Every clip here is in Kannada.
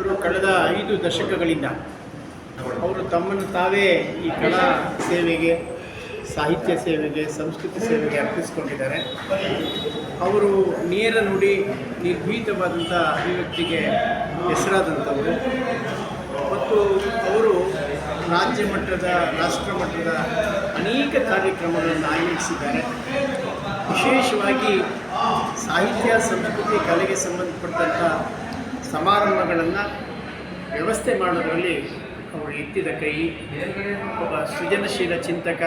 ಅವರು ಕಳೆದ 5 ದಶಕಗಳಿಂದ ಅವರು ತಮ್ಮನ್ನು ತಾವೇ ಈ ಕಲಾ ಸೇವೆಗೆ, ಸಾಹಿತ್ಯ ಸೇವೆಗೆ, ಸಂಸ್ಕೃತಿ ಸೇವೆಗೆ ಅರ್ಪಿಸಿಕೊಂಡಿದ್ದಾರೆ. ಅವರು ನೇರ ನುಡಿ, ನಿರ್ಭೀತವಾದಂಥ ಅಭಿವ್ಯಕ್ತಿಗೆ ಹೆಸರಾದಂಥವರು ಮತ್ತು ಅವರು ರಾಜ್ಯ ಮಟ್ಟದ, ರಾಷ್ಟ್ರ ಮಟ್ಟದ ಅನೇಕ ಕಾರ್ಯಕ್ರಮಗಳನ್ನು ಆಯೋಜಿಸಿದ್ದಾರೆ. ವಿಶೇಷವಾಗಿ ಸಾಹಿತ್ಯ, ಸಂಸ್ಕೃತಿ, ಕಲೆಗೆ ಸಂಬಂಧಪಟ್ಟಂಥ ಸಮಾರಂಭಗಳನ್ನು ವ್ಯವಸ್ಥೆ ಮಾಡೋದರಲ್ಲಿ ಅವರು ಎತ್ತಿದ ಕೈ. ಒಬ್ಬ ಸೃಜನಶೀಲ ಚಿಂತಕ,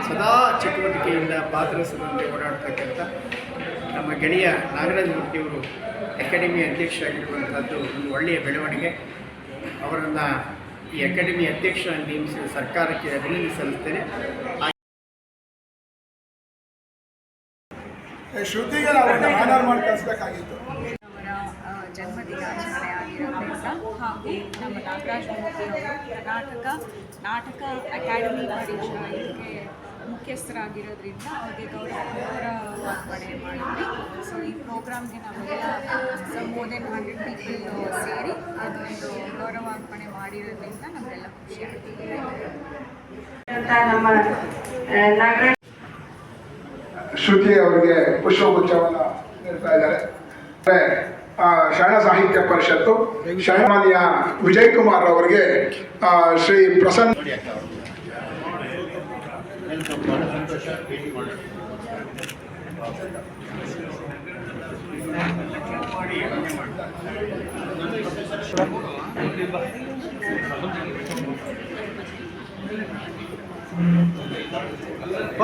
ಸದಾ ಚಟುವಟಿಕೆಯಿಂದ ಪಾತ್ರಸದಂತೆ ಓಡಾಡ್ತಕ್ಕಂಥ ನಮ್ಮ ಗೆಳೆಯ ನಾಗರಾಜ ಮೂರ್ತಿಯವರು ಅಕಾಡೆಮಿ ಅಧ್ಯಕ್ಷರಾಗಿರುವಂಥದ್ದು ಒಂದು ಒಳ್ಳೆಯ ಬೆಳವಣಿಗೆ. ಅವರನ್ನು ಈ ಅಕಾಡೆಮಿ ಅಧ್ಯಕ್ಷರಾಗಿ ನೇಮಿಸಿದ ಸರ್ಕಾರಕ್ಕೆ ಅಭಿನಂದನೆ ಸಲ್ಲಿಸ್ತೇನೆ. ಶ್ರುತಿಗೆ ನಾವು ಆನರ್ ಮಾಡಿ ಕಳಿಸ್ಬೇಕಾಗಿತ್ತು. ಅವರ ಜನ್ಮ ದಿನಾಚರಣೆ ಆಗಿರೋದ್ರಿಂದ ಹಾಗೂ ನಮ್ಮ ನಾಗರಾಜ ಮೂರ್ತಿ ಅವರು ಕರ್ನಾಟಕ ನಾಟಕ ಅಕಾಡೆಮಿ ಇದಕ್ಕೆ ಮುಖ್ಯಸ್ಥರಾಗಿರೋದ್ರಿಂದ ಅವರಿಗೆ ಗೌರವಾರ್ಪಣೆ ಮಾಡಿದ್ವಿ. ಸೊ ಈ ಪ್ರೋಗ್ರಾಮ್ಗೆ ನಾವೆಲ್ಲ ಮೋರ್ ದೆನ್ 100 ಪೀಪಲ್ ಸೇರಿ ಅದೊಂದು ಗೌರವಾರ್ಪಣೆ ಮಾಡಿರೋದ್ರಿಂದ ನಮಗೆಲ್ಲ ಖುಷಿಯಾಗಿದೆ. ನಮ್ಮ ನಾಗರಾಜ ಶ್ರುತಿ ಅವರಿಗೆ ಪುಷ್ಪಗುಚ್ಛವನ್ನು ನೀಡ್ತಾ ಇದ್ದಾರೆ. ಶರಣ ಸಾಹಿತ್ಯ ಪರಿಷತ್ತು ಶರಣಮಾನ್ಯ ವಿಜಯ್ ಕುಮಾರ್ ಅವರಿಗೆ ಶ್ರೀ ಪ್ರಸನ್ನ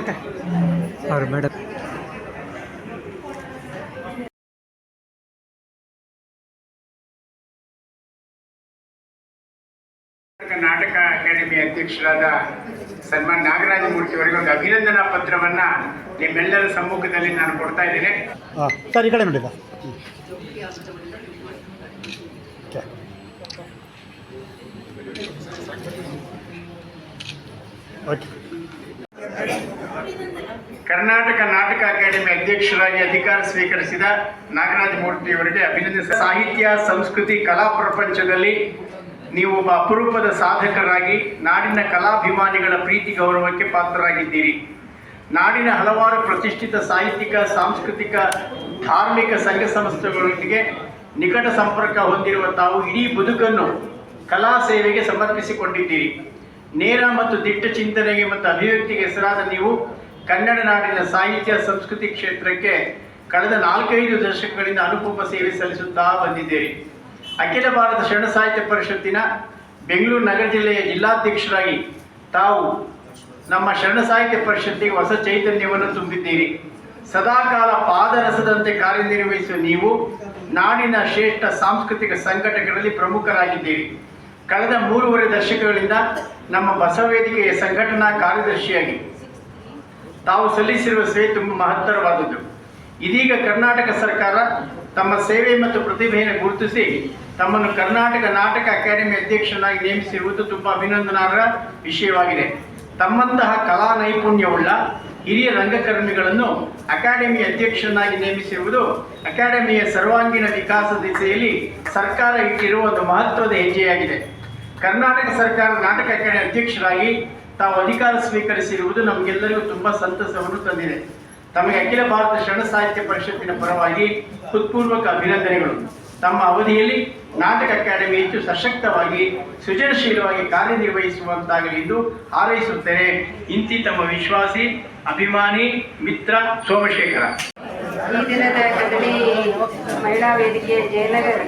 ಓಕೆ ಅವ್ರು ಮೇಡಮ್ ನಾಟಕ ಅಕಾಡೆಮಿ ಅಧ್ಯಕ್ಷರಾದ ಸನ್ಮಾನ್ ನಾಗರಾಜ ಮೂರ್ತಿ ಅವರಿಗೆ ಒಂದು ಅಭಿನಂದನಾ ಪತ್ರವನ್ನು ನಿಮ್ಮೆಲ್ಲರ ಸಮ್ಮುಖದಲ್ಲಿ ನಾನು ಕೊಡ್ತಾ ಇದ್ದೇನೆ. ಸರ್ ಈ ಕಡೆ ನೋಡಿದ ಓಕೆ. ಕರ್ನಾಟಕ ನಾಟಕ ಅಕಾಡೆಮಿ ಅಧ್ಯಕ್ಷರಾಗಿ ಅಧಿಕಾರ ಸ್ವೀಕರಿಸಿದ ನಾಗರಾಜ ಮೂರ್ತಿಯವರಿಗೆ ಅಭಿನಂದಿಸ. ಸಾಹಿತ್ಯ, ಸಂಸ್ಕೃತಿ, ಕಲಾ ಪ್ರಪಂಚದಲ್ಲಿ ನೀವು ಒಬ್ಬ ಅಪರೂಪದ ಸಾಧಕರಾಗಿ ನಾಡಿನ ಕಲಾಭಿಮಾನಿಗಳ ಪ್ರೀತಿ ಗೌರವಕ್ಕೆ ಪಾತ್ರರಾಗಿದ್ದೀರಿ. ನಾಡಿನ ಹಲವಾರು ಪ್ರತಿಷ್ಠಿತ ಸಾಹಿತ್ಯಿಕ, ಸಾಂಸ್ಕೃತಿಕ, ಧಾರ್ಮಿಕ ಸಂಘ ಸಂಸ್ಥೆಗಳೊಂದಿಗೆ ನಿಕಟ ಸಂಪರ್ಕ ಹೊಂದಿರುವ ತಾವು ಇಡೀ ಬದುಕನ್ನು ಕಲಾ ಸೇವೆಗೆ ಸಮರ್ಪಿಸಿಕೊಂಡಿದ್ದೀರಿ. ನೇರ ಮತ್ತು ದಿಟ್ಟ ಚಿಂತನೆಗೆ ಮತ್ತು ಅಭಿವ್ಯಕ್ತಿಗೆ ಹೆಸರಾದ ನೀವು ಕನ್ನಡ ನಾಡಿನ ಸಾಹಿತ್ಯ, ಸಂಸ್ಕೃತಿ ಕ್ಷೇತ್ರಕ್ಕೆ ಕಳೆದ 4-5 ದಶಕಗಳಿಂದ ಅನುಪಮ ಸೇವೆ ಸಲ್ಲಿಸುತ್ತಾ ಬಂದಿದ್ದೀರಿ. ಅಖಿಲ ಭಾರತ ಶರಣ ಸಾಹಿತ್ಯ ಪರಿಷತ್ತಿನ ಬೆಂಗಳೂರು ನಗರ ಜಿಲ್ಲೆಯ ಜಿಲ್ಲಾಧ್ಯಕ್ಷರಾಗಿ ತಾವು ನಮ್ಮ ಶರಣ ಸಾಹಿತ್ಯ ಪರಿಷತ್ತಿಗೆ ಹೊಸ ಚೈತನ್ಯವನ್ನು ತುಂಬಿದ್ದೀರಿ. ಸದಾಕಾಲ ಪಾದರಸದಂತೆ ಕಾರ್ಯನಿರ್ವಹಿಸುವ ನೀವು ನಾಡಿನ ಶ್ರೇಷ್ಠ ಸಾಂಸ್ಕೃತಿಕ ಸಂಘಟನೆಗಳಲ್ಲಿ ಪ್ರಮುಖರಾಗಿದ್ದೀರಿ. ಕಳೆದ 3.5 ದಶಕಗಳಿಂದ ನಮ್ಮ ಬಸವವೇದಿಕೆಯ ಸಂಘಟನಾ ಕಾರ್ಯದರ್ಶಿಯಾಗಿ ತಾವು ಸಲ್ಲಿಸಿರುವ ಸೇವೆ ತುಂಬ ಮಹತ್ತರವಾದದ್ದು. ಇದೀಗ ಕರ್ನಾಟಕ ಸರ್ಕಾರ ತಮ್ಮ ಸೇವೆ ಮತ್ತು ಪ್ರತಿಭೆಯನ್ನು ಗುರುತಿಸಿ ತಮ್ಮನ್ನು ಕರ್ನಾಟಕ ನಾಟಕ ಅಕಾಡೆಮಿ ಅಧ್ಯಕ್ಷನಾಗಿ ನೇಮಿಸಿರುವುದು ತುಂಬ ಅಭಿನಂದನಾರ್ಹ ವಿಷಯವಾಗಿದೆ. ತಮ್ಮಂತಹ ಕಲಾ ನೈಪುಣ್ಯವುಳ್ಳ ಹಿರಿಯ ರಂಗಕರ್ಮಿಗಳನ್ನು ಅಕಾಡೆಮಿ ಅಧ್ಯಕ್ಷನಾಗಿ ನೇಮಿಸಿರುವುದು ಅಕಾಡೆಮಿಯ ಸರ್ವಾಂಗೀಣ ವಿಕಾಸ ದಿಸೆಯಲ್ಲಿ ಸರ್ಕಾರ ಇಟ್ಟಿರುವ ಒಂದು ಮಹತ್ವದ ಹೆಜ್ಜೆಯಾಗಿದೆ. ಕರ್ನಾಟಕ ಸರ್ಕಾರ ನಾಟಕ ಅಕಾಡೆಮಿ ಅಧ್ಯಕ್ಷರಾಗಿ ತಾವು ಅಧಿಕಾರ ಸ್ವೀಕರಿಸಿರುವುದು ನಮಗೆಲ್ಲರಿಗೂ ತುಂಬ ಸಂತಸವನ್ನು ತಂದಿದೆ. ತಮಗೆ ಅಖಿಲ ಭಾರತ ಶರಣ ಸಾಹಿತ್ಯ ಪರಿಷತ್ತಿನ ಪರವಾಗಿ ಹೃತ್ಪೂರ್ವಕ ಅಭಿನಂದನೆಗಳು. ತಮ್ಮ ಅವಧಿಯಲ್ಲಿ ನಾಟಕ ಅಕಾಡೆಮಿ ಹೆಚ್ಚು ಸಶಕ್ತವಾಗಿ, ಸೃಜನಶೀಲವಾಗಿ ಕಾರ್ಯನಿರ್ವಹಿಸುವಂತಾಗಲಿ ಎಂದು ಹಾರೈಸುತ್ತೇನೆ. ಇಂತಿ ತಮ್ಮ ವಿಶ್ವಾಸಿ, ಅಭಿಮಾನಿ, ಮಿತ್ರ ಸೋಮಶೇಖರ. ಈ ದಿನದ ಕದಳಿ ಮಹಿಳಾ ವೇದಿಕೆ ಜಯನಗರ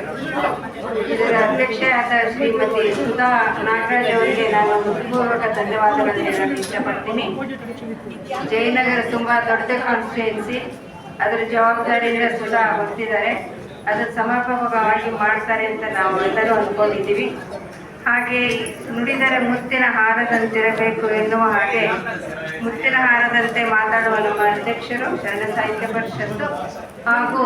ಇದರ ಅಧ್ಯಕ್ಷೆಯಾದ ಶ್ರೀಮತಿ ಸುಧಾ ನಾಗರಾಜ್ ಅವರಿಗೆ ನಾನು ಹೃತ್ಪೂರ್ವಕ ಧನ್ಯವಾದಗಳನ್ನು ಹೇಳಲು ಇಷ್ಟಪಡ್ತೀನಿ. ಜಯನಗರ ತುಂಬ ದೊಡ್ಡ ಕಾನ್ಸ್ಟಿಟ್ಯೂನ್ಸಿ, ಅದರ ಜವಾಬ್ದಾರಿಯಿಂದ ಸುಧಾ ಹೊತ್ತಿದ್ದಾರೆ. ಅದು ಸಮರ್ಪಕವಾಗಿ ಮಾಡ್ತಾರೆ ಅಂತ ನಾವು ಎಲ್ಲರೂ ಅಂದ್ಕೊಂಡಿದ್ದೀವಿ. ಹಾಗೆ ನುಡಿದರೆ ಮುತ್ತಿನ ಹಾರದಂತಿರಬೇಕು ಎನ್ನುವ ಹಾಗೆ ಮುತ್ತಿನ ಹಾರದಂತೆ ಮಾತಾಡುವ ನಮ್ಮ ಅಧ್ಯಕ್ಷರು ಶರಣ ಸಾಹಿತ್ಯ ಪರಿಷತ್ತು ಹಾಗೂ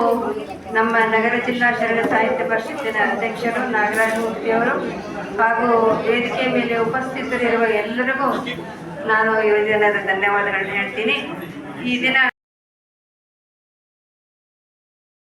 ನಮ್ಮ ನಗರ ಜಿಲ್ಲಾ ಶರಣ ಸಾಹಿತ್ಯ ಪರಿಷತ್ತಿನ ಅಧ್ಯಕ್ಷರು ನಾಗರಾಜ ಮೂರ್ತಿಯವರು ಹಾಗೂ ವೇದಿಕೆ ಮೇಲೆ ಉಪಸ್ಥಿತರಿರುವ ಎಲ್ಲರಿಗೂ ನಾನು ಈ ದಿನದ ಧನ್ಯವಾದಗಳನ್ನು ಹೇಳ್ತೀನಿ. ಈ ದಿನ